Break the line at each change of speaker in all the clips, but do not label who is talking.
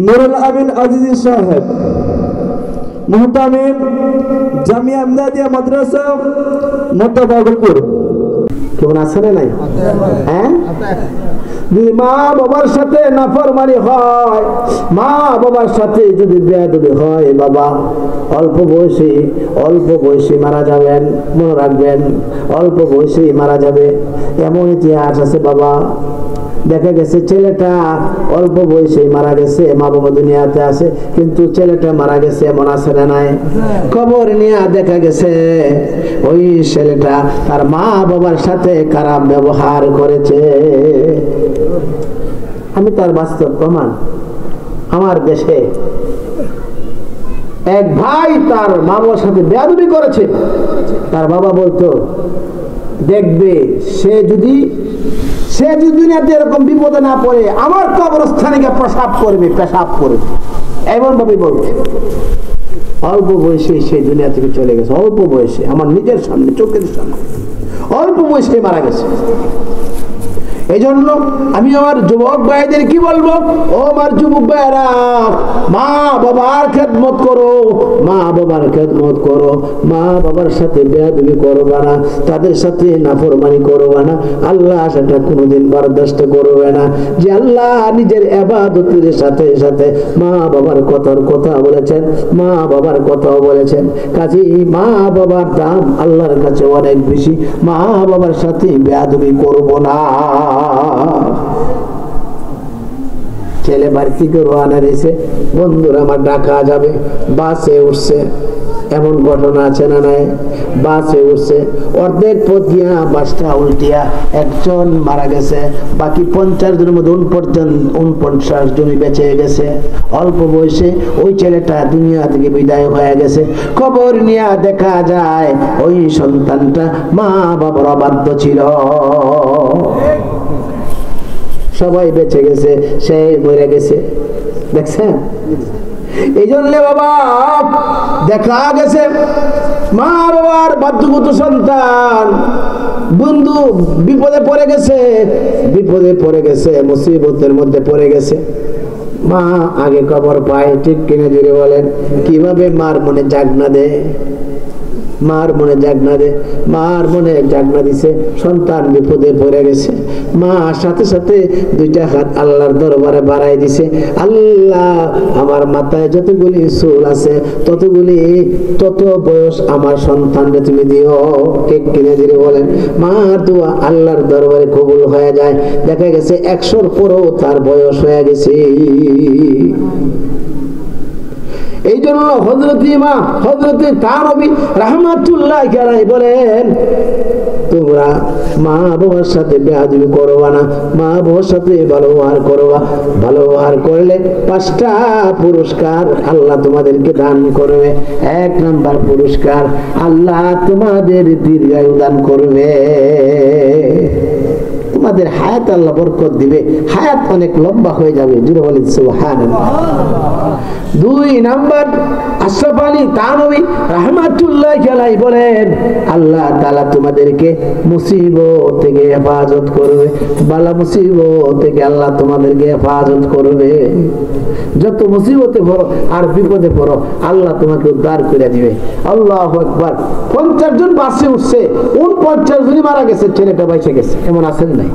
নুরুল আমিন আজিজি সাহেব, মুহতামিম জামিয়া ইমদাদিয়া মাদ্রাসা মোটাবাগপুর। কেমন আছে না নাই? হ্যাঁ, যদি মা বাবার সাথে নাফরমানি হয়, মা বাবার সাথে যদি বেয়াদবি হয়, বাবা অল্প বয়সে মারা যাবেন। মনে রাখবেন, অল্প বয়সে মারা যাবে। এমন ইতিহাস আছে বাবা, দেখা গেছে ছেলেটা অল্প বয়সে মারা গেছে, মা বাবা দুনিয়াতে আছে, কিন্তু ছেলেটা মারা গেছে, এমন আছে না নাই? খবর নিয়ে দেখা গেছে ওই ছেলেটা তার মা বাবার সাথে খারাপ ব্যবহার করেছে। আমি তার বাস্তব প্রমাণ। আমার দেশে এক ভাই তার মা বাবার সাথে বেয়াদবি করেছে। তার বাবা বলতো, দেখবে সে যদি দুনিয়াতে এরকম বিপদে না পড়ে, আমার কবরস্থানে গিয়ে পেশাব করবে, এমন ভাবে বলবে। অল্প বয়সে সে দুনিয়া থেকে চলে গেছে, অল্প বয়সে, আমার নিজের সামনে, চোখের সামনে অল্প বয়সে মারা গেছে। এই জন্য আমি আমার যুবক ভাইদের কি বলবো, ও আমার যুবক ভাইরা, মা বাবার খেদমত করো, মা বাবার সাথে বেয়াদবি করবে না, তাদের সাথে নাফরমানি করবে না। আল্লাহ সেটা কোনোদিন বরদাস্ত করবে না। যে আল্লাহ নিজের ইবাদতের সাথে সাথে মা বাবার কথা বলেছেন, মা বাবার কথাও বলেছেন। কাজেই মা বাবার দাম আল্লাহর কাছে অনেক বেশি। মা বাবার সাথে বেয়াদবি করব না। ছেলে বাড়ি থেকে রওনা দিয়েছে, বন্ধুরা আমার ঢাকা যাবে, বাসে উঠছে। এমন ঘটনা আছে না নাই? বাসে উঠছে, অর্ধেক পথ গিয়া বাসটা উল্টিয়া একজন মারা গেছে, বাকি 50 জনের মধ্যে 49 জনই বেঁচে গেছে। অল্প বয়সে ওই ছেলেটা দুনিয়া থেকে বিদায় হয়ে গেছে। খবর নিয়ে দেখা যায় ওই সন্তানটা মা বাবার অবাধ্য ছিল। সবাই বেঁচে গেছে, সে মরে গেছে। দেখছেন? এই জন্য বাবা দেখা গেছে মা বাবার বাধ্যগত সন্তান বন্ধু বিপদে পড়ে গেছে, মুসিবতের মধ্যে পড়ে গেছে। মা আগে খবর পায়, ঠিক কিনা জুড়ে বলেন? কিভাবে মার মনে জাগনা দেয়, মার মনে জাগনা দিছে। সন্তান বিপদে পড়ে গেছে, মা সাথে সাথে দুইটা হাত আল্লাহর দরবারে বাড়াই দিছে। আল্লাহ, আমার মাথায় যতগুলি চুল আছে তত বয়স আমার সন্তানকে তুমি দিও। ঠিক কিনে দিয়ে বলেন? মার দোয়া আল্লাহর দরবারে কবুল হয়ে যায়। দেখা গেছে 100-র পরও তার বয়স হয়ে গেছে। এই জন্য হযরতে তানবী রাহমাতুল্লাহ আলাইহি বলেন, তোমরা মা বাবার সাথে বেয়াদবি করবা না, মা বাবার সাথে ব্যবহার করবা। ব্যবহার করলে 5টা পুরস্কার আল্লাহ তোমাদেরকে দান করবে। 1 নাম্বার পুরস্কার, আল্লাহ তোমাদের দীর্ঘায়ু দান করবে, তোমাদের হায়াত আল্লাহ বরকত দিবে, হায়াত অনেক লম্বা হয়ে যাবে। জুড়ে বলেন সুবহানাল্লাহ। 2 নাম্বার, আশরাফ আলী থানভী রাহমাতুল্লাহ আলাইহি বলেন, আল্লাহ তাআলা তোমাদেরকে মুসিবত থেকে হেফাজত করবে, বালা মুসিবত থেকে আল্লাহ তোমাদেরকে হেফাজত করবে। যত মুসিবতে পড়ো আর বিপদে পড়ো, আল্লাহ তোমাকে উদ্ধার করে দিবে। আল্লাহু আকবার। 50 জন বাসে উঠছে, 49 জনই মারা গেছে, ছেলেটা বেঁচে গেছে। এমন আছেন নাই?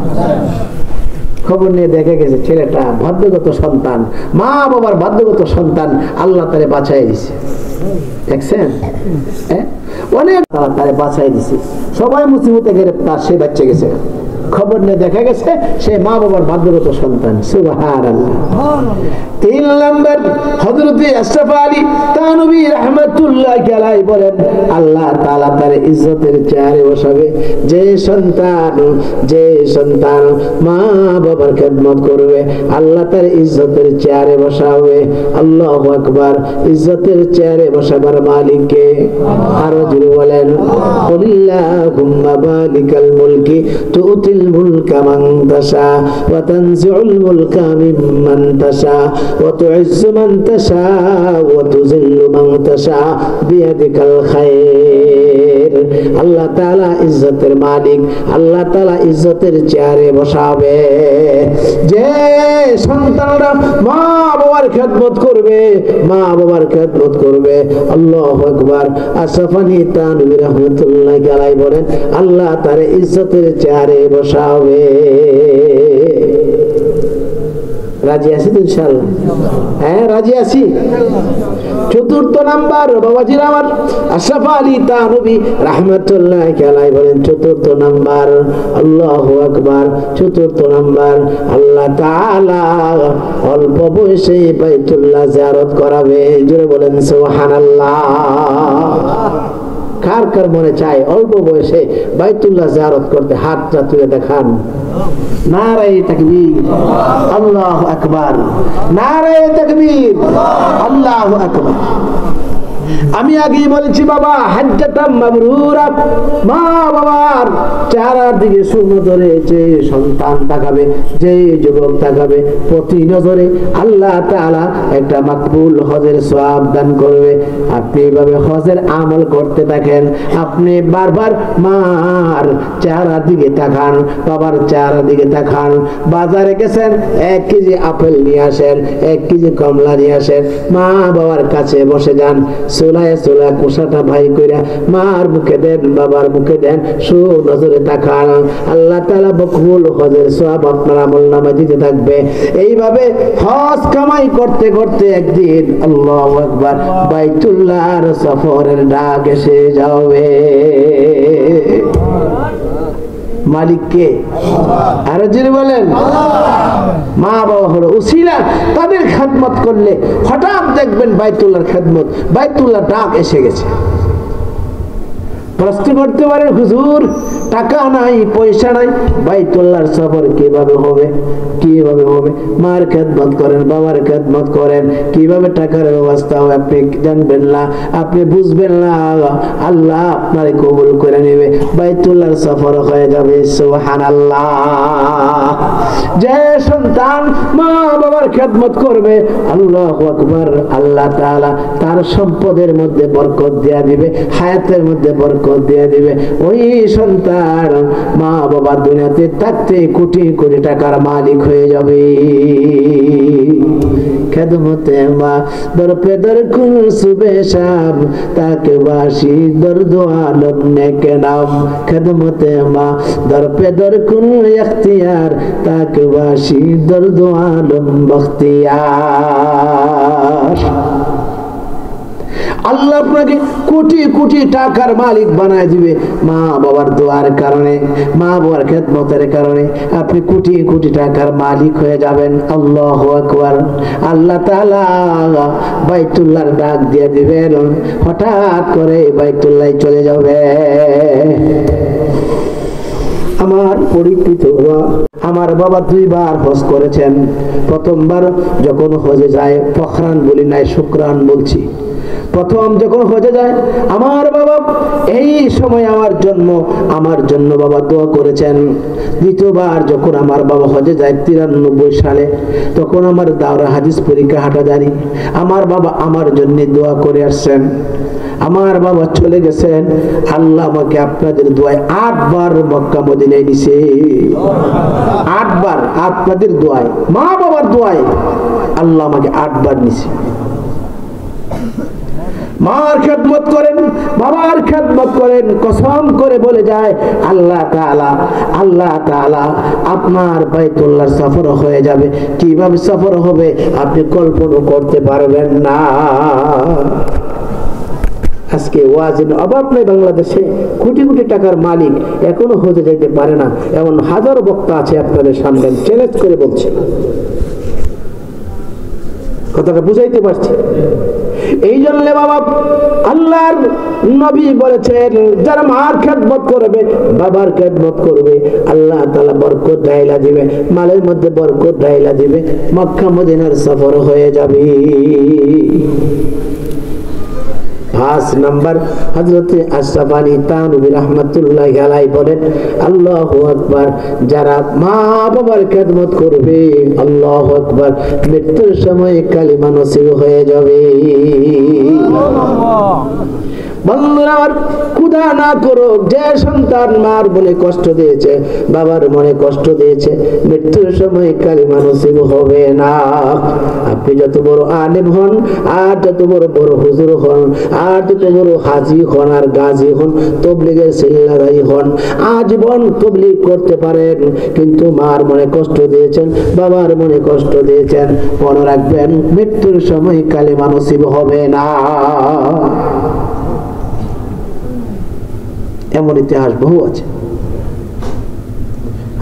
খবর নিয়ে দেখা গেছে ছেলেটা ভাগ্যগত সন্তান, মা বাবার ভাগ্যগত সন্তান, আল্লাহ তারে বাঁচাই দিছে। দেখছেন? অনেক তারে বাঁচাই দিছে। সবাই মুসিবতে গ্রেফতার, সে বেঁচে গেছে। খবর নিয়ে দেখা গেছে সে মা বাবার ভাগ্যগত সন্তান। সুবহানাল্লাহ। 3 নাম্বার, হযরত আশরাফ আলী থানভী রাহমাতুল্লাহ আলাইহি বলেন, আল্লাহ তাআলা তার ইজ্জতের চেয়ারে বসাবে যে সন্তান মা বাবার খেদমত করবে, আল্লাহ তার ইজ্জতের চেয়ারে বসাবে। আল্লাহু আকবার। ইজ্জতের চেয়ারে বসাবার মালিক কে? আরো জোরে বলেন, কুলিল্লাহুম্মা মালিকাল মুলকি তুতিল الملك من تشاء وتنزع الملك ممن تشاء وتعز من تشاء وتذل من تشاء بيدك الخير। আল্লাহ তাআলা ইজ্জতের মালিক, আল্লাহ তাআলা ইজ্জতের চেয়ারে বসাবে যে সন্তানরা মা বাবার বাবার খেদমত করবে, মা বাবার খেদমত করবে। আল্লাহু আকবার। আশরাফ আলী থানভী রাহমাতুল্লাহি আলাইহি বলেন আল্লাহ তার ইজ্জতের চেয়ারে বসাবে। রাজি আছি তো ইনশাআল্লাহ? হ্যাঁ, রাজি আছি। চতুর্থ নাম্বার বাবাজির আমার আশরাফ আলী থানভী রাহমাতুল্লাহি আলাইহি বলেন চতুর্থ নাম্বার, আল্লাহু আকবার, চতুর্থ নাম্বার আল্লাহ তাআলা অল্প বয়সে বাইতুল্লাহ জিয়ারত করাবে। জোরে বলেন সুবহানাল্লাহ। কার কার মনে চায় অল্প বয়সে বাইতুল্লাহ জিয়ারত করতে? হাতটা তুলে দেখান। নারায়ে তাকবীর, আল্লাহু আকবার, নারায়ে তাকবীর, আল্লাহু আকবার। আমি আগেই বলেছি বাবা হাজ্জাতাম মাবরুরা, মা বাবার চারদিকে সুনজরে যে সন্তান তাকাবে, যে যুবক তাকাবে, প্রতি নজরে আল্লাহ তাআলা একটা মাকবুল হজের সওয়াব দান করবে। আপনি এইভাবে হজের আমল করতে থাকেন। আপনি বারবার মার চারদিকে তাকান, বাবার চারদিকে তাকান। বাজারে গেছেন, 1 কেজি আপেল নিয়ে আসেন, 1 কেজি কমলা নিয়ে আসেন, মা বাবার কাছে বসে যান। সোলায় সোলা কোষাটা ভাই কইরা মার মুখে দেন, বাবার মুখে দেন, সুনজরে তাকান। আল্লাহ তাআলা মকবুল হজের সওয়াব আপনার আমলনামায় দিতে থাকবে। এইভাবে হজ কামাই করতে করতে একদিন আল্লাহু আকবার বাইতুল্লাহর সফরের ডাক এসে যাবে। মালিককে আরো জোরে বলেন। মা বাবা হলো উসিলা, তাদের খেদমত করলে হঠাৎ দেখবেন বাইতুল্লাহর খেদমত, বাইতুল্লাহ ডাক এসে গেছে। প্রশ্ন করতে পারেন হুজুর টাকা নাই, পয়সা নাই, বাইতুল্লাহর সফর কিভাবে হবে? কিভাবে হবে? মার খেদমত করেন, বাবার খেদমত করেন, কিভাবে টাকার ব্যবস্থা হবে আপনি জানবেন না, আপনি বুঝবেন না। আল্লাহ আপনারে কবুল করে নেবে, বাইতুল্লাহর সফর হয়ে যাবে। সুবহানাল্লাহ। যে সন্তান মা বাবার খেদমত করবে, আল্লাহু আকবার, আল্লাহ তাআলা তার সম্পদের মধ্যে বরকত দেয়া দিবে, হায়াতের মধ্যে বরকত দিয়ে দিবে। ওই সন্তান মা বাবা দুনিয়াতে থাকতে কোটি কোটি টাকার মালিক হয়ে যাবে। খেদমতে মা দর পে দর কুল সুবে শাম, তাকে বাসি দর্দ আলম নেকে নাম। খেদমতে মা দর পে দর কুল ইখতিয়ার, তাকে বাসি দর্দ আলম বখতিয়ার। আল্লাহ আপনাকে কোটি কোটি টাকার মালিক বানায় দিবে মা বাবার দোয়ার কারণে, মা বাবার খেদমতের কারণে আপনি কোটি কোটি টাকার মালিক হয়ে যাবেন। আল্লাহু আকবার। আল্লাহ তাআলা বাইতুল্লাহর ডাক দিয়ে দিবেন, হঠাৎ করে বাইতুল্লাহ চলে যাবে। আমার পরিচিত আমার বাবা 2 বার হজ করেছেন। প্রথমবার যখন হজে যায় ফখরান বলি নাই, শুকরান বলছি। প্রথম যখন হজে যায় আমার বাবা এই সময় আমার জন্য বাবা দোয়া করেছেন। দ্বিতীয়বার যখন আমার বাবা হজে যায় 93 সালে, তখন আমার দাওরা হাদিস পরীক্ষা হাটাজারি, আমার বাবা আমার জন্য দোয়া করে আসছেন। আমার বাবা চলে গেছেন, আল্লাহ আমাকে আপনাদের দোয়ায় 8 বার মক্কা মদিনায় নিছে। 8 বার আপনাদের দোয়ায়, মা বাবার দোয়ায় আল্লাহ আমাকে 8 বার নিছে। মার খেদমত করেন, বাবার খেদমত করেন, কসম করে বলে যায় আল্লাহ তাআলা আপনার বাইতুল্লাহর সফর হয়ে যাবে। কিভাবে সফর হবে আপনি কল্পনা করতে পারবেন না। আজকে ওয়াজিন অভাব নাই বাংলাদেশে, কোটি কোটি টাকার মালিক এখনো হজে যাইতে পারে না, এমন হাজারো বক্তা আছে আপনাদের সামনে, চ্যালেঞ্জ করে বলছে। কথাটা বুঝাইতে পারছি? এই জন্য বাবা আল্লাহর নবী বলেছেন যারা মার খেদমত করবে, বাবার খেদমত করবে, আল্লাহ তাআলা বরকত ঢাইলা দিবে, মালের মধ্যে বরকত ঢাইলা দিবে, মক্কা মদিনার সফর হয়ে যাবে। 5 নম্বর হযরত আশরাফ আলী থানভী রাহমাতুল্লাহি আলাইহি বলেন আল্লাহু আকবার, যারা মা বাবার খেদমত করবে, আল্লাহু আকবার, মৃত্যুর সময় কালিমা নসিব হয়ে যাবে। বন্ধুরা আমার, ক্ষুধা না করো, যে সন্তান মার মনে কষ্ট দিয়েছে, বাবার মনে কষ্ট দিয়েছে, মৃত্যুর সময় কালিমা নসিব হবে না। আপনি যত বড় আলেম হন, আর যত বড় বড় হুজুর হন, আর যত বড় হাজি হন আর গাজী হন, তবলিগের সিল্লাদাই হন, আজীবন তবলিগ করতে পারেন, কিন্তু মার মনে কষ্ট দিয়েছেন, বাবার মনে কষ্ট দিয়েছেন, মনে রাখবেন মৃত্যুর সময় কালিমা নসিব হবে না। এমন ইতিহাস বহু আছে।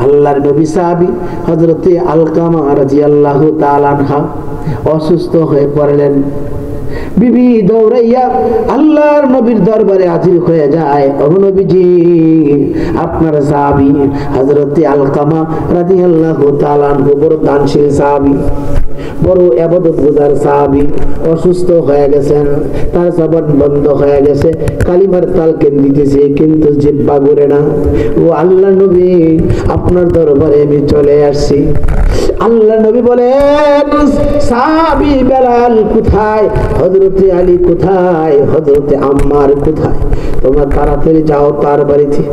আল্লাহর নবী সাহাবী হযরতে আলকামা রাদিয়াল্লাহু তাআলা আনহা অসুস্থ হয়ে পড়লেন। বিবি দৌড়াইয়া আল্লাহর নবীর দরবারে হাজির হয়ে যায়, ও নবীজি, আপনার সাহাবী হযরতে আলকামা রাদিয়াল্লাহু তাআলা আনহু বড় দানশীল সাহাবী, বড় ইবাদতগুজার সাহাবী, অসুস্থ হয়ে গেছেন, তার জবান বন্ধ হয়ে গেছে, কালিমার তালকিন দিতেছে কিন্তু জিহ্বা ঘুরে না। ও আল্লাহ নবী, আপনার দরবারে আমি চলে আসছি। আল্লাহ নবী বলেন, সাহাবী বেলাল কোথায়, হযরতে আলী কোথায়, হযরতে আম্মার কোথায়? তোমরা তাড়াতাড়ি যাও তার বাড়িতে,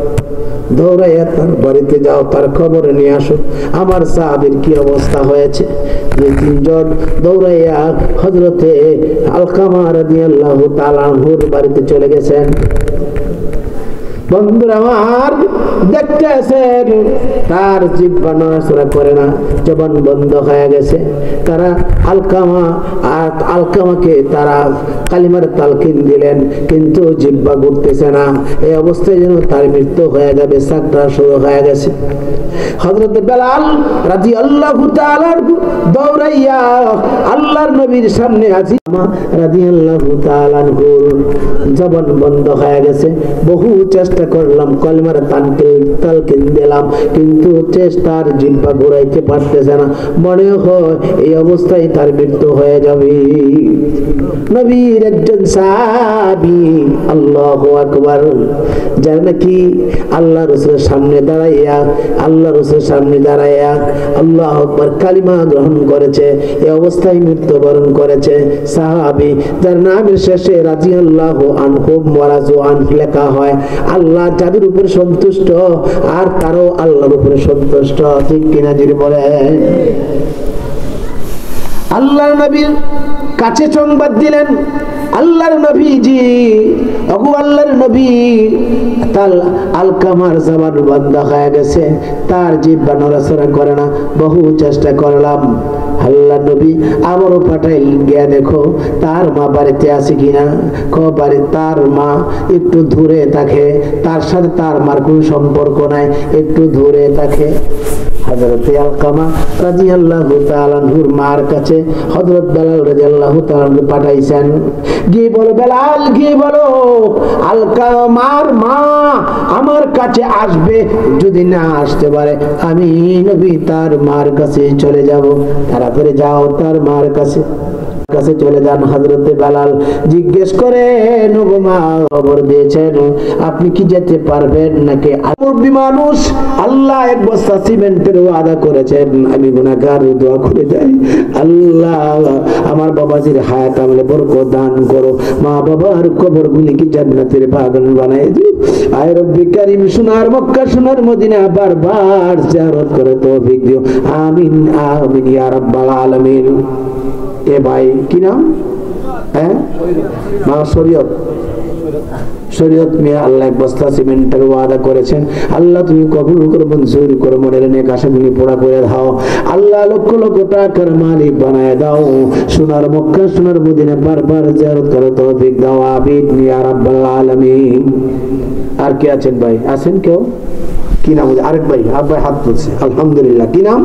দৌড়াইয়া তার বাড়িতে যাও, তার খবর নিয়ে আসো, আমার সাহাবীর কি অবস্থা হয়েছে। দুই তিনজন দৌড়াইয়া হযরতে আলকামা রাদিয়াল্লাহু তাআলা আনহুর বাড়িতে চলে গেছেন। বন্ধুরা আমার, দেখতেছেন তার জিহ্বা নড়াচড়া করে না, জবান বন্ধ হয়ে গেছে। তারা আলকামাকে তারা কালিমার তালকিন দিলেন, কিন্তু জিহ্বা ঘুরতেছে না। এই অবস্থায় যেন তার মৃত্যু হয়ে যাবে, সাকরাত শুরু হয়ে গেছে। হযরত বেলাল রাদিয়াল্লাহু তাআলা দৌড়াইয়া আল্লাহর নবীর সামনে হাজির। রাদিয়াল্লাহু তাআলা জবান বন্ধ হয়ে গেছে, বহু চেষ্টা করলাম, কলিমার তালকিন দিলাম, কিন্তু চেষ্টার জিহ্বা ঘুরাইতে পারতেছে না। মনে হয় এই অবস্থায় তার মৃত্যু হয়ে যাবে। নবীর একজন সাহাবী, আল্লাহু আকবার, যারা নাকি আল্লাহ রাসূলের সামনে দাঁড়াইয়া আল্লাহু আকবার কালিমা গ্রহণ করেছে, এই অবস্থায় মৃত্যুবরণ করেছে সাহাবী, যার নামের শেষে রাদিয়াল্লাহু আনহু ওয়ারাজু আন লেখা হয়। আল্লাহ যাদের উপরে সন্তুষ্ট আর তারও আল্লাহর উপরে সন্তুষ্ট, ঠিক কিনা যিনি বলেন। আল্লাহর নবীর কাছে সংবাদ দিলেন, আল্লাহর নবীজি, ওগো আল্লাহর নবী, তার আলকামার জবান বন্ধ হয়ে গেছে, তার জিহ্বা নড়াচড়া করে না, বহু চেষ্টা করলাম। আল্লাহর নবী আমারও পাঠাইল, গিয়া দেখো তার মা বাড়িতে আছে কিনা। বাড়ি তার মা একটু দূরে থাকে, তার সাথে তার মার কোনো সম্পর্ক নাই, একটু দূরে থাকে। হযরত আলকামা রাদিয়াল্লাহু তাআলা আনহুর মার কাছে হযরত বেলাল রাদিয়াল্লাহু তাআলা আনহু পাঠাইছেন, গিয়ে বলো বেলাল, গিয়ে বলো আলকামার মা আমার কাছে আসবে, যদি না আসতে পারে আমি নবী তার মার কাছে চলে যাব। তাড়াতাড়ি যাও তার মার কাছে চলে যান। হযরত বেলাল জিজ্ঞেস করেন, ওগো মা, খবর দিয়েছেন আপনি কি যেতে পারবেন নাকি? মুরব্বি মানুষ, আল্লাহ এক বস্তা সিমেন্টের ওয়াদা করেছেন, আমি গুনাহগার, দোয়া করে যাই, আল্লাহ আমার বাবাজির হায়াত আমলে বরকত দান করো, মা বাবার কবরগুলিকে জান্নাতের বাগান বানায় দিও। আয় রব্বি কারীম, সোনার মক্কা সোনার মদিনা বারবার জিয়ারত করে তৌফিক দিও, আমিন আমিন ইয়া রাব্বাল আলামিন। এ ভাই কি নাম? হ্যাঁ, মা শরীয়ত মিয়া, আল্লাহ এক বস্তা সিমেন্টের ওয়াদা করেছেন, আল্লাহ তুমি কবুল করো, মঞ্জুর করো, মনের নেক আশাগুলি পুরা করে দাও, আল্লাহ লক্ষ লক্ষ টাকার মালিক বানায় দাও, সোনার মক্কা সোনার মদিনা বারবার জিয়ারত করে তৌফিক দাও, আমিন ইয়া রাব্বাল আলামিন। আর কে আছেন ভাই? আছেন কেউ? কি নাম? আরেক ভাই, আব্বাই হাত তুলছে, আলহামদুলিল্লাহ। কি নাম?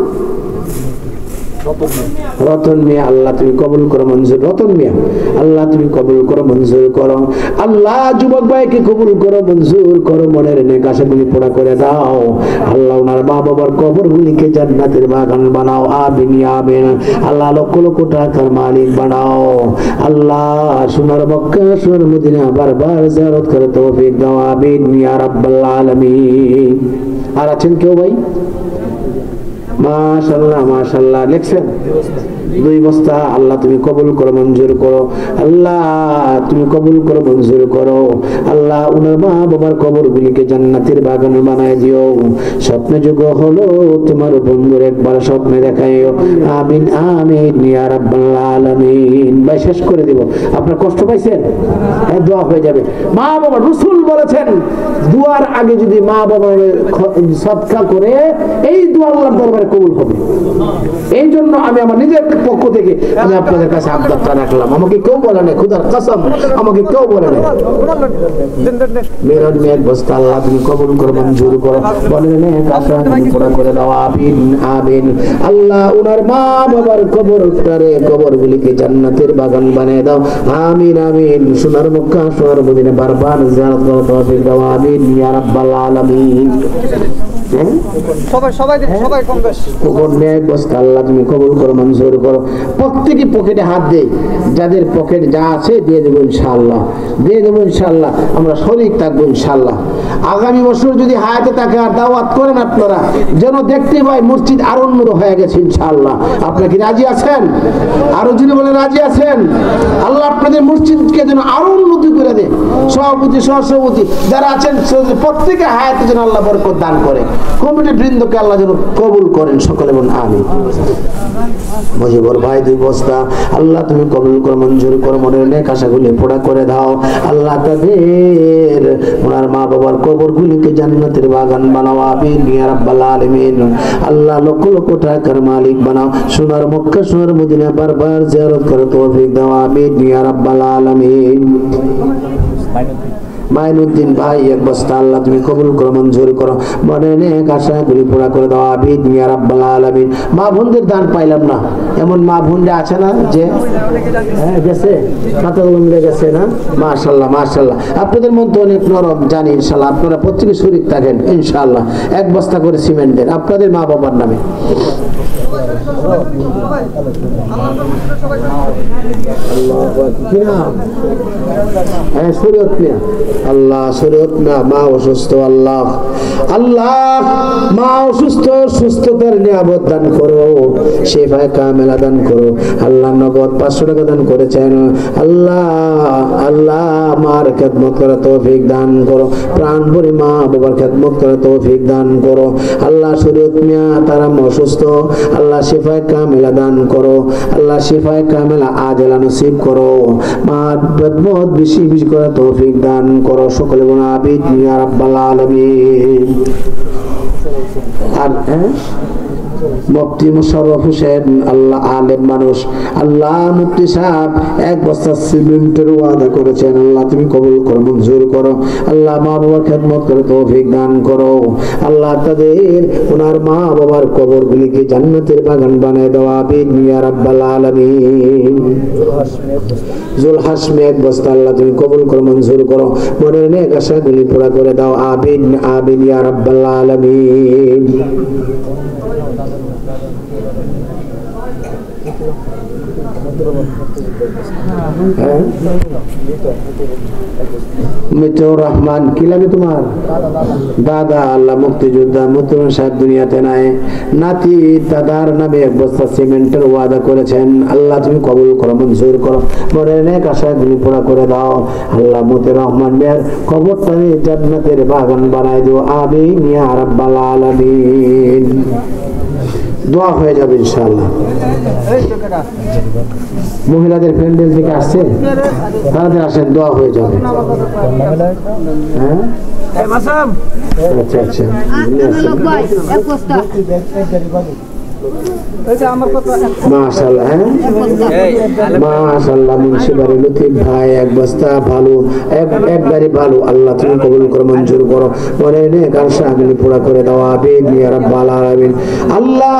রতন মিয়া, আল্লাহ তুমি কবুল করো, মঞ্জুর। রতন মিয়া, আল্লাহ তুমি কবুল করো, মঞ্জুর করো, আল্লাহ যুবক ভাইকে কবুল করো, মঞ্জুর করো, মনের নেক আশাগুলি পুরা করে দাও, আল্লাহ ওনার মা বাবার কবরগুলিকে জান্নাতের বাগান বানাও, আমিন আমিন। আল্লাহ লক্ষ লক্ষ টাকার মালিক বানাও, আল্লাহ সোনার মক্কা সোনার মদিনা বারবার জিয়ারত করে তৌফিক দাও, আমিন ইয়া রাব্বাল আলামিন। আর আছেন কেউ ভাই? মাশাআল্লাহ মাশাআল্লাহ, লিখছেন? 2 বস্তা আল্লাহ তুমি কবুল করো, মঞ্জুর করো। আল্লাহ তুমি কবুল করো, মঞ্জুর করো। আল্লাহ উনার মা বাবার কবরগুলিকে জান্নাতের বাগান বানায় দিও। স্বপ্নে যোগ হলো তোমার বন্ধুর একবার স্বপ্নে দেখাইও। আমিন আমিন ইয়া রাব্বাল আলামিন। ভাই শেষ করে দিব। আপনার কষ্ট পাইছেন? হ্যাঁ, দোয়া হয়ে যাবে। মা বাবা, রাসূল বলেছেন দুয়ার আগে যদি মা বাবার সদকা করে এই দোয়া আল্লাহর দরবারে কবুল হবে। এই জন্য আমি আমার নিজের পক্ষ থেকে আমি আপনাদের কাছে আবদারটা রাখলাম। আমাকে কেউ বলে না, খুদার কসম আমাকে কেউ বলে না। মেরার মেয়ে বস্তা আল্লাহ তুমি কবুল করো, মঞ্জুর করো। বলেন কাছে তুমি পুরা করে দাও। আমিন আমিন। আল্লাহ উনার মা বাবার কবরগুলিকে জান্নাতের বাগান বানিয়ে দাও। আমিন আমিন। সোনার মক্কা সোনার মদিনা বারবার জিয়ারত করার তৌফিক দাও। আমিন ইয়া রাব্বাল আলামিন। আল্লাহ তুমি কবুল করো, মঞ্জুর করো। প্রত্যেকে পকেটে হাত দেই, যাদের পকেট যা আছে দিয়ে দেবো ইনশাআল্লাহ, দিয়ে দেবো ইনশাআল্লাহ। আমরা শরীক থাকবো ইনশাআল্লাহ। আগামী বছর যদি হায়াতে থাকে আর দাওয়াত করেন আপনারা, যেন দেখতে পাই মসজিদ আরো উন্নত হয়ে গেছে ইনশাআল্লাহ। আপনারা কি রাজি আছেন? আরো যদি বলে রাজি আছেন, আল্লাহ আপনাদের মসজিদকে যেন আরো উন্নতি করে দেয়। সভাপতি সহসভাপতি যারা আছেন প্রত্যেকে হায়াতে যেন আল্লাহ বরকত দান করে। কমিটি বৃন্দকে আল্লাহ যেন কবুল করেন। সকলে বলুন আমিন। মুজিবুর ভাই 2 বস্তা আল্লাহ তুমি কবুল করো, মঞ্জুর করো। মনের নেক আশাগুলি পুরা করে দাও। আল্লাহ তাদের ওনার মা বাবার কবরগুলিকে জান্নাতের বাগান বানাও। আমিন ইয়া রাব্বাল আলামিন। আল্লাহ লক্ষ লক্ষ টাকার মালিক বানাও। সোনার মক্কা সোনার মদিনা বারবার জিয়ারত করে তৌফিক দাও। আমিন ইয়া রাব্বাল আলামিন। মাইনুদ্দিন ভাই 1 বস্তা আল্লাহ তুমি কবুল করো, মঞ্জুর করো। মনে নেক আশাগুলি পুরা করে দাও। আমিন ইয়া রাব্বাল আলামিন। মা বোনদের দান পাইলাম না, এমন মা বোনরা আছে না যে গেছে মাথাগুলো মিলে গেছে না? মাশাআল্লাহ মাশাআল্লাহ। আপনাদের মধ্যে অনেক নরম জানি ইনশাআল্লাহ। আপনারা প্রত্যেকে শরীক থাকেন ইনশাআল্লাহ। 1 বস্তা করে সিমেন্ট দেন আপনাদের মা বাবার নামে। আল্লাহ শরীয়ত না, মা অসুস্থ, আল্লাহ আল্লাহ মা অসুস্থ, সুস্থতার নিয়ামত দান করো, শিফায়ে কামেলা দান করো। আল্লাহ নগদ 500 টাকা দান করেছেন। আল্লাহ আল্লাহ মার খেদমত করার তৌফিক দান করো। প্রাণ ভরে মা বাবার খেদমত করার তৌফিক দান করো। আল্লাহ শরীয়ত মিয়া তারা অসুস্থ, আল্লাহ শিফায়ে কামেলা দান করো। আল্লাহ শিফায়ে কামেলা আজলা নসিব করো। মার খেদমত বেশি বেশি করার তৌফিক দান করো। সকলে বলুন আমিন ইয়া রাব্বাল আলামিন। আর মুফতি মুশাররফ হোসেন আল্লাহ আলেম মানুষ, আল্লাহ মুফতি সাহেব 1 বস্তা সিমেন্টের ওয়াদা করেছেন। আল্লাহ তুমি কবুল করো, মঞ্জুর করো। আল্লাহ মা বাবার খেদমত করে তৌফিক দান করো। আল্লাহ তাদের ওনার মা বাবার কবরগুলিকে জান্নাতের বাগান বানায় দাও। আমিন ইয়া রাব্বাল আলামিন। জুল হাশমি 1 বস্তা আল্লাহ তুমি কবুল করো, মঞ্জুর করো। মনের নেক আশাগুলি পুরা করে দাও। আমিন আমিন ইয়া রাব্বাল আলামিন। মিতুর রহমান কি লাগে তোমার দাদা? আল্লাহ মুক্তিযোদ্ধা মুতুর সাহেব দুনিয়াতে নাই, নাতি দাদার নামে 1 বস্তা সিমেন্টের ওয়াদা করেছেন। আল্লাহ তুমি কবুল করো, মঞ্জুর করো। মনের নেক আশাগুলি পুরা করে দাও। আল্লাহ মুতুর রহমান মেয়ের কবরটাকে জান্নাতের বাগান বানায় দিও। আমিন ইয়া রাব্বাল আলামিন। দোয়া হয়ে যাবে ইনশাআল্লাহ। মহিলাদের প্যান্ডেল থেকে আসছে, তাদের আসেন, দোয়া হয়ে যাবে। হ্যাঁ আচ্ছা আচ্ছা। মাশাআল্লাহ, হ্যাঁ মাশাআল্লাহ। মুন্সিবাড়ি লতিফ ভাই 1 বস্তা ভালো, এক গাড়ি ভালো। আল্লাহ তুমি কবুল করো, মঞ্জুর করো। মনে নেক আশাগুলি পুরা করে দাও। আমিন ইয়া রাব্বাল আলামিন। আল্লাহ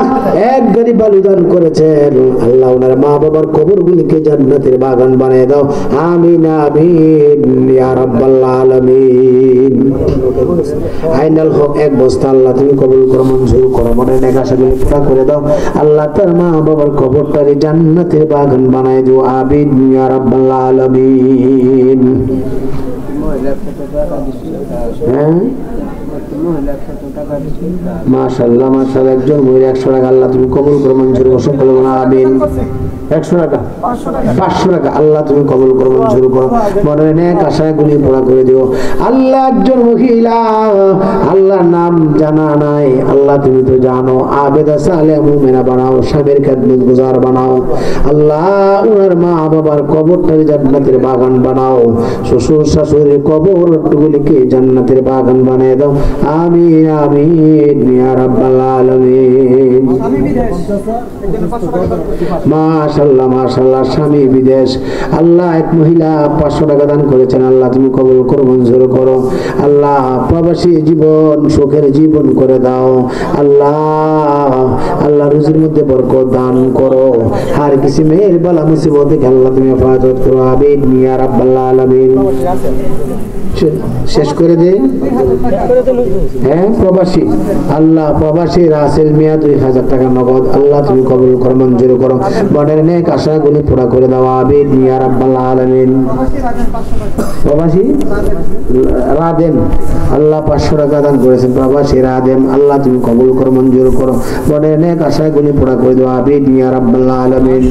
1 গাড়ি ভালো দান করেছেন। আল্লাহ ওনার মা বাবার কবরগুলিকে জান্নাতের বাগান বানিয়ে দাও। আমিন আমিন ইয়া রাব্বাল আলামিন। আইনাল হক 1 বস্তা আল্লাহ তুমি কবুল করো, মঞ্জুর করো। মনে নেক আশাগুলি পুরা করে দাও। আল্লাহ তার মা বাবার কবরটারে জান্নাতের বাগান বানায় দিও। আমিন ইয়া রাব্বাল আলামিন। হ্যাঁ মাশাআল্লাহ মাশাআল্লাহ, একজন মহিলা 100 টাকা আল্লাহ তুমি কবুল করো, মঞ্জুর করো, সকলে বলুন আমিন। 100 টাকা 500 টাকা আল্লাহ তুমি কবুল করো, মঞ্জুর করো, মনের নেক আশাগুলি পুরা করে দিও। আল্লাহ একজন মহিলা আল্লাহর নাম জানা নাই, আল্লাহ তুমি তো জানো, আবেদা সালেহ মুমিনা বানাও, স্বামীর খেদমত গুজার বানাও। আল্লাহ ওনার মা বাবার কবরটাকে জান্নাতের বাগান বানাও, শ্বশুর শাশুড়ির কবরগুলিকে জান্নাতের বাগান বানিয়ে দাও। আমিন আমিন ইয়া রাব্বাল আলামিন। মাশাআল্লাহ মাশাআল্লাহ, স্বামী বিদেশ, আল্লাহ এক মহিলা 500 টাকা দান করেছেন, আল্লাহ তুমি কবুল করো, মঞ্জুর করো। আল্লাহ প্রবাসী জীবন সুখের জীবন করে দাও। আল্লাহ আল্লাহ রুজির মধ্যে বরকত দান করো, আর কিছু মেয়ের বালা মুসিবত থেকে আল্লাহ তুমি হেফাজত করো। আমিন ইয়া রাব্বাল আলামিন। শেষ করে দে। হ্যাঁ প্রবাসী, আল্লাহ প্রবাসী রাসেল মিয়া 2000 টাকা নগদ, আল্লাহ তুমি কবুল করো, মঞ্জুর করো, বনের নেক আশাগুলি পুরা করে দাও। আমিন ইয়া রাব্বাল আলামিন। প্রবাসী রাদেম, আল্লাহ 500 টাকা দান করেছেন, প্রবাসী রাদেম, আল্লাহ তুমি কবুল করো, মঞ্জুর করো, বনের নেক আশাগুলি পুরা করে দাও। আমিন ইয়া রাব্বাল আলামিন।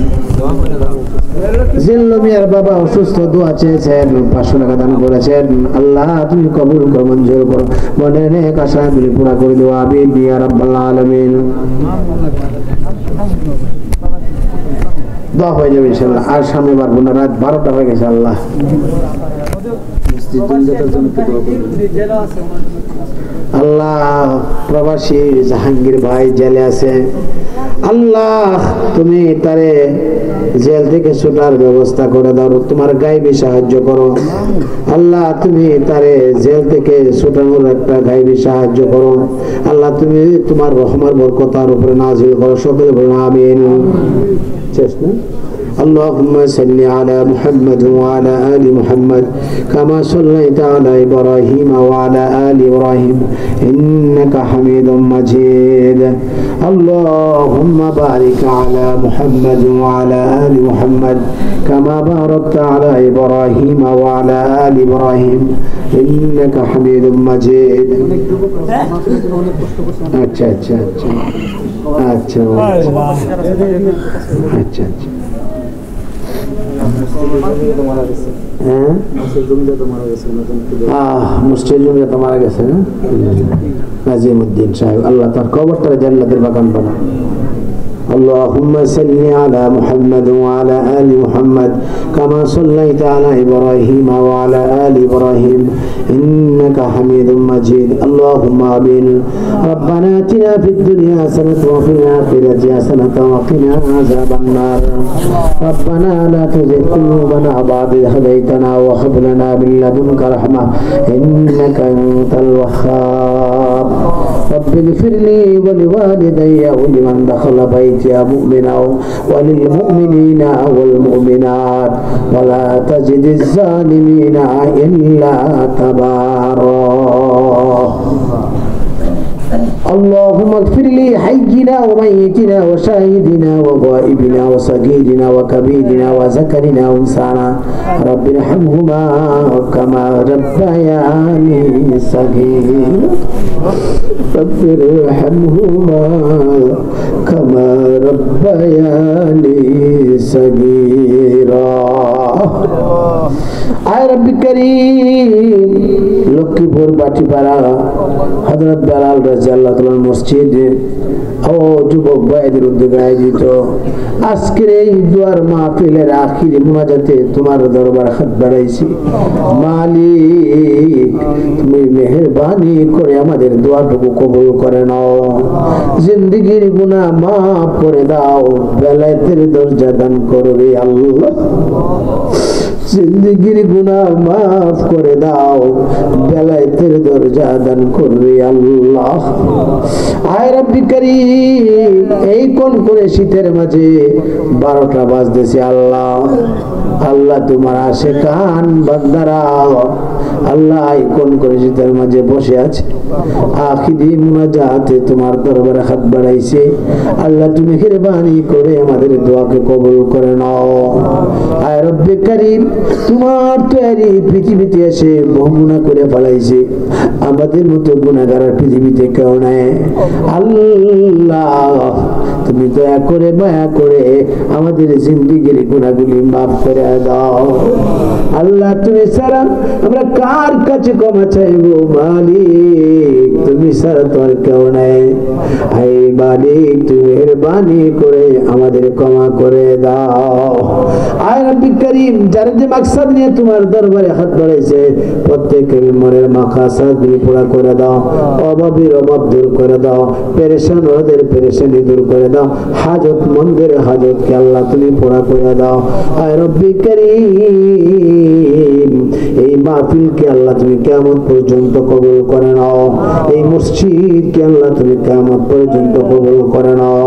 জিল্লু মিয়ার বাবা অসুস্থ, দোয়া চেয়েছেন, 500 টাকা দান করেছেন, আল্লাহ তুমি কবুল করো, মঞ্জুর করো, মনের নেক আশাগুলি পুরা করে দাও। আমিন ইয়া রাব্বাল আলামিন। দোয়া হয়ে যাবে ইনশাআল্লাহ, আর সামনে পারবো না, রাত 12টা হয়ে গেছে। আল্লাহ আল্লাহ প্রবাসী জাহাঙ্গীর ভাই জেলে আছে, আল্লাহ তুমি তারে জেল থেকে ছুটার ব্যবস্থা করে দাও, তোমার গায়েবী সাহায্য করো। আল্লাহ তুমি তারে জেল থেকে ছুটানোর একটা গায়েবী সাহায্য করো। আল্লাহ তুমি তোমার রহমার বরকত তার উপরে নাজিল করো, সকলে বলুন আমিন। শেষ না? اللهم صل على محمد وعلى آل محمد كما صليت على إبراهيم وعلى آل إبراهيم إنك حميد مجيد اللهم بارك على محمد وعلى آل محمد كما باركت على إبراهيم وعلى آل إبراهيم إنك حميد مجيد अच्छा अच्छा अच्छा अच्छा अच्छा মুস্তাজিম তোমার গেছে না নাজিমউদ্দিন সাহেব, আল্লাহ তার কবরটা জান্নাতের বাগান বানাও। اللهم صل على محمد وعلى آل محمد كما صليت على إبراهيم وعلى آل إبراهيم إنك حميد مجيد اللهم آمين ربنا آتنا في الدنيا حسنة وفي الآخرة حسنة وقنا عذاب النار ربنا لا تزغ قلوبنا بعد إذ هديتنا وهب لنا من لدنك رحمة إنك أنت الوهاب رب اغفر لي ولوالدي ولمن دخل بيتي مؤمنا وللمؤمنين والمؤمنات ولا تجد الظالمين إلا تبارا اللهم اغفر لي حينا وميتنا وشاهدنا وغائبنا وصغيرنا وكبيرنا وذكرنا وانثانا رب ارحمهما كما ربياني صغيرا رب ارحمهما كما ربياني صغيرا আয় রব্বি করিম লক্ষ্মীপুর বাটিপাড়া হযরত বেলাল রাদিয়াল্লাহু তাআলা মসজিদে ও যুবক ভাইদের উদ্যোগে আয়োজিত আজকের এই দুয়ার মাহফিলের আখির মুনাজাতে তোমার দরবারে হাত বাড়াইছি মালিক তুমি মেহেরবানি করে আমাদের দোয়াটুকু কবুল করে নাও জিন্দেগীর গুনাহ মাফ করে দাও বেলায়েতের দরজা দান করবে আল্লাহ জিন্দেগীর গুনাহ মাফ করে দাও বেলায়েতের দরজা দান করবে আল্লাহ আয় রব্বি করিম এই কোন করে শীতের মাঝে 12টা বাজতেছে আল্লাহ আল্লাহ তোমার আশিকান বান্দারা আল্লাহ এই কোন করে শীতের মাঝে বসে আছে আখিরি মুনাজাতে তোমার দরবারে হাত বাড়াইছে আল্লাহ তুমি মেহেরবানি করে আমাদের দোয়াকে কবুল করে নাও আয় রব্বি করিম তোমার তো বাইরে পৃথিবীতে এসে বহু গুনাহ করে ফেলাইছে, আমাদের মতো গুনাহগার পৃথিবীতে কেউ নাই। আল্লাহ তুমি দয়া করে মায়া করে আমাদের জিন্দেগির গুনাহগুলি মাফ করে দাও। আল্লাহ তুমি ছাড়া আমরা কার কাছে ক্ষমা চাইবো? মালিক তুমি ছাড়া তো আর কেউ নাই। হে মালিক তুমি মেহেরবানি করে আমাদের ক্ষমা করে দাও। আয় রব্বি করিম, যারা যে মাকসাদ নিয়ে তোমার দরবারে হাত বাড়াইছে প্রত্যেকের মনের মাকসাদ তুমি পুরা করে দাও, অভাবীর অভাব দূর করে দাও, পেরেশান ওদের পেরেশানি দূর করে দাও, হাজত মন্দের হাজতকে আল্লাহ তুমি পুরা করে দাও। আয় রব্বি করিম, এই মাহফিলকে আল্লাহ তুমি কিয়ামত পর্যন্ত কবুল করে নাও, এই মসজিদকে আল্লাহ তুমি কিয়ামত পর্যন্ত কবুল করে নাও।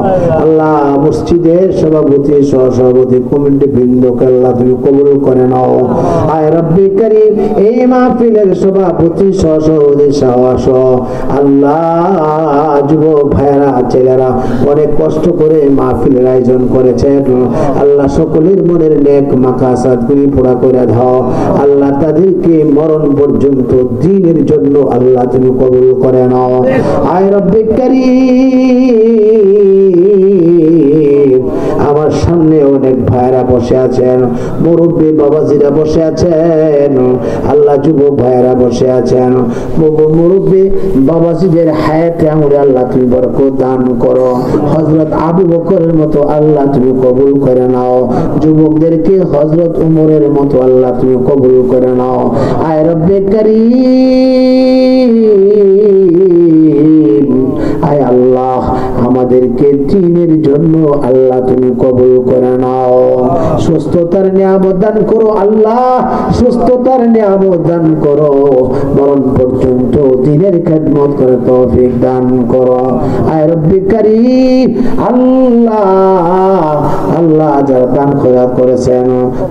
আল্লাহ মসজিদের সভাপতি সহসভাপতি কমিটি বৃন্দকে আল্লাহ তুমি কবুল করে নাও। আয় রব্বি করিম, এই মাহফিলের সভাপতি সহসভাপতি সহ আল্লাহ যুবক ভাইয়েরা ছেলেরা অনেক কষ্ট করে মাহফিলের আয়োজন করেছেন, আল্লাহ সকলের মনের নেক মাকাসাদ গুলি পুরা করে দাও। আল্লাহ তাদেরকে মরণ পর্যন্ত দ্বীনের জন্য আল্লাহ তুমি কবুল করে নাও। আয় রব্বি কারীম, আমার সামনে অনেক ভাইরা বসে আছেন, মুরব্বী বাবাজিরা বসে আছেন, আল্লাহ যুবক ভাইরা বসে আছেন, মুরব্বী বাবাজিদের হায়াতে আমরে আল্লাহ তুমি বরকত দান করো। হযরত আবু বকরের মতো আল্লাহ তুমি কবুল করে নাও, যুবকদেরকে হযরত উমরের মতো আল্লাহ তুমি কবুল করে নাও। আয় রব্বে কারীম, আয় আল্লাহ আমাদেরকে দ্বীনের জন্য আল্লাহ তুমি কবুল করে নাও। সুস্থতার নিয়ামত দান করো আল্লাহ, সুস্থতার নিয়ামত দান করো, মরণ পর্যন্ত দ্বীনের খেদমত করে তৌফিক দান করো। আয় রব্বি কারীম, আল্লাহ আল্লাহ যারা দান খয়রাত করেছেন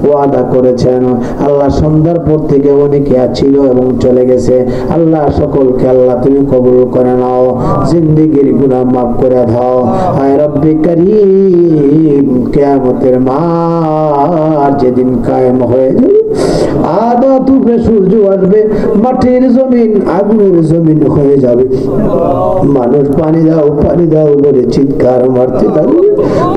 ওয়াদা করেছেন, আল্লাহ সন্ধ্যার পর থেকে অনেকে ছিল এবং চলে গেছে, আল্লাহ সকলকে আল্লাহ তুমি কবুল করে নাও, জিন্দেগির গুনাহ মাফ করে দাও। আয় রব্বি কারীম, কিয়ামতের মাঠ যেদিন কায়েম হয়ে যাবে, আধা টুকরে সূর্য আসবে, মাটির জমিন আগুনের জমিন হয়ে যাবে, মানুষ পানি দাও বলে চিৎকার মারতে থাকবে।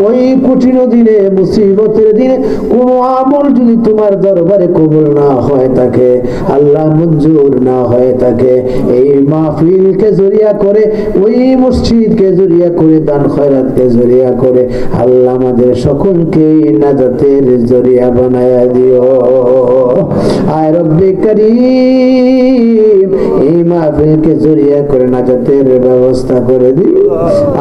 ওই কঠিন দিনে মুসিবতের দিনে কোন আমল যদি তোমার দরবারে কবুল না হয় থাকে, আল্লাহ মঞ্জুর না হয় থাকে, এই মাহফিলকে জরিয়া করে, ওই মসজিদকে জরিয়া করে, দান খয়রাতকে জরিয়া করে আল্লাহ আমাদের সকলকে নাজাতের জরিয়া বানায়া দিও। আয় রব্বি কারীম, এই মাহফিলকে জরিয়া করে নাজাতের ব্যবস্থা করে দিও।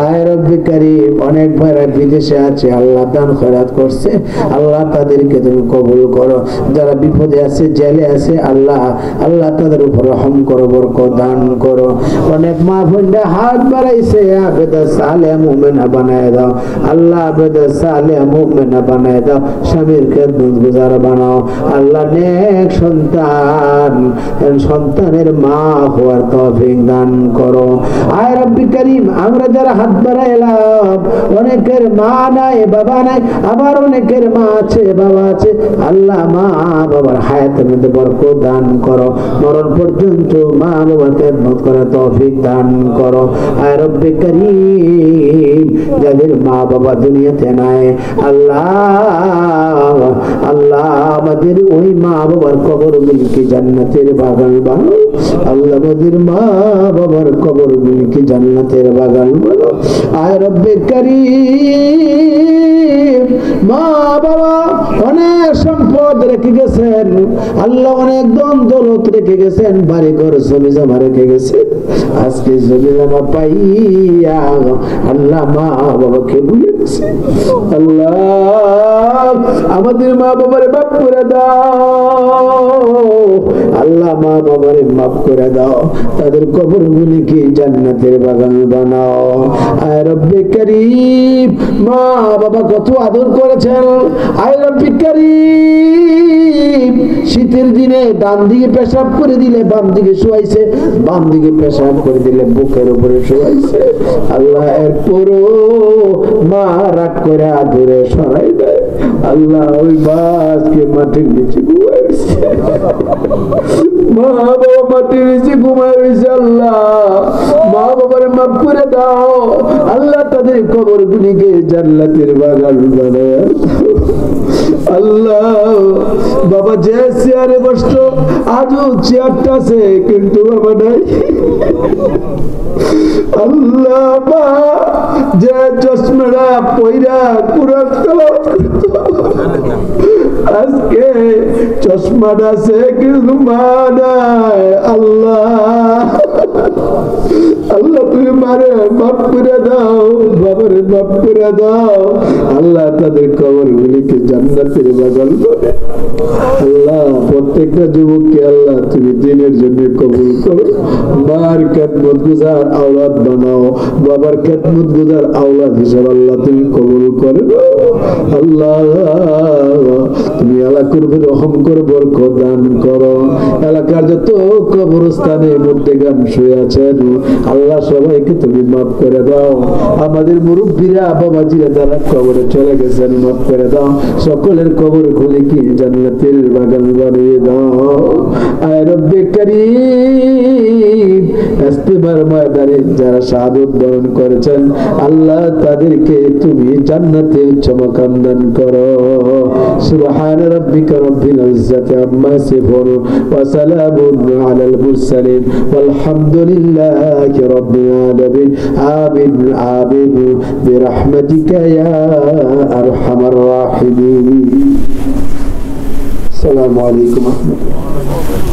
আয় রব্বি কারীম, অনেক ভাইরা বিদেশে আছে, আল্লাহ দান খয়রাত করছে, আল্লাহ তাদেরকে তুমি কবুল করো। যারা বিপদে আছে, জেলে আছে, আল্লাহ আল্লাহ তাদের উপর রহম করো, বরকত দান করো। অনেক মা বোনরা হাত বাড়াইছে, আবেদা সালেহা মুমিনা বানায় দাও আল্লাহ, আবেদা সালেহা মুমিনা বানায় দাও, স্বামীর খেদমত গুজার বানাও আল্লাহ, নেক সন্তানের মা হওয়ার তৌফিক দান করো। আয় রব্বি কারীম, আমরা যারা হাত বাড়াইলাম, অনেকের মা নাই বাবা নাই, আবার অনেকের মা আছে বাবা আছে, আল্লাহ মা বাবার হায়াতের মধ্যে বরকত দান করো, মরণ পর্যন্ত মা বাবার খেদমত করার তৌফিক দান করো। আয় রব্বি কারীম, যাদের মা বাবা দুনিয়াতে নাই, আল্লাহ আল্লাহ আমাদের ওই মা বাবার কবরগুলিকে জান্নাতের বাগান বানাও আল্লাহ, আমাদের মা বাবার কবরগুলিকে জান্নাতের বাগান বানাও। আয় রব্বি কারীম, মা বাবা অনেক সম্পদ রেখে গেছেন আল্লাহ, অনেক ধন দৌলত রেখে গেছেন, বাড়ি ঘর জমি জমা রেখে গেছেন, আজকে জমি জমা পাইয়া আল্লাহ মা বাবাকে ভুলে গেছে। আল্লাহ আমাদের মা বাবার মাফ করে দাও আল্লাহ, মা বাবার মাফ করে দাও, তাদের কবরগুলিকে জান্নাতের বাগান বানাও। আয় রব্বি কারীম, মা বাবা কত আদর করেছেন, আয় রব্বি কারীম, শীতের দিনে ডান দিকে পেশাব করে দিলে বাম দিকে শুয়াইছে, বাম দিকে পেশাব করে দিলে বুকের উপরে শুয়াইছে, আল্লাহ এরপরও মা রাগ করে দূরে সরাই দেয়, আল্লাহ ওই মাছকে মাটির নিচে ঘুমাইছে, মা বাবা মাটির নিচে ঘুমাইছে। আল্লাহ মা বাবার মাফ করে দাও আল্লাহ, তাদের কবর গুলিকে জান্নাতের বাগান বানায়। আল্লাহ বাবা যে চেয়ারে বসতো আজও চেয়ারটা আছে কিন্তু বাবা নাই। আল্লাহ মা যে চশমাটা পয়রা কুরআন তেলাওয়াত করতো আজকে চশমাটা আছে কিন্তু মা নাই। আল্লাহ আল্লাহ তুমি মারে মাফ করে দাও, বাবারে মাফ করে দাও। আল্লাহ তাদের কবর গুলিকে জান্নাতের বাগান করে। আল্লাহ প্রত্যেকটা যুবককে আল্লাহ তুমি দিনের জন্য কবুল করো, মার খেদমত গুজার আওলাদ বানাও, বাবার খেদমত গুজার আওলাদ হিসাবে আল্লাহ তুমি কবুল করো। আল্লাহ তুমি এলাকার উপর রহম করে বরকত দান করো। এলাকার যত কবরস্থানে মুর্দেগান শুয়ে আছেন আল্লাহ সবাইকে তুমি মাফ করে দাও। আমাদের মুরব্বীরা বাবাজিরা যারা কবরে চলে গেছেন মাফ করে দাও। সকলের কবর খুলে কি জান্নাতের বাগান বানিয়ে দাও। আয় রব্বে কারীম ইস্তেমার ময়দানে যারা শাহাদাত বরণ করেছেন আল্লাহ তাদেরকে তুমি জান্নাতে উচ্চ মাকাম দান করো। সুবহান রাব্বিকা রব্বিল ইজ্জাতি আম্মা ইয়াসিফুন ওয়া সালামুন আলাল মুরসালিন ওয়ালহামদুলিল্লাহি রাব্বিল আলামিন। আমিন আমিন বিরহমাতিকা ইয়া আরহামার রাহিমিন। আসসালামু আলাইকুম ওয়া রাহমাতুল্লাহ।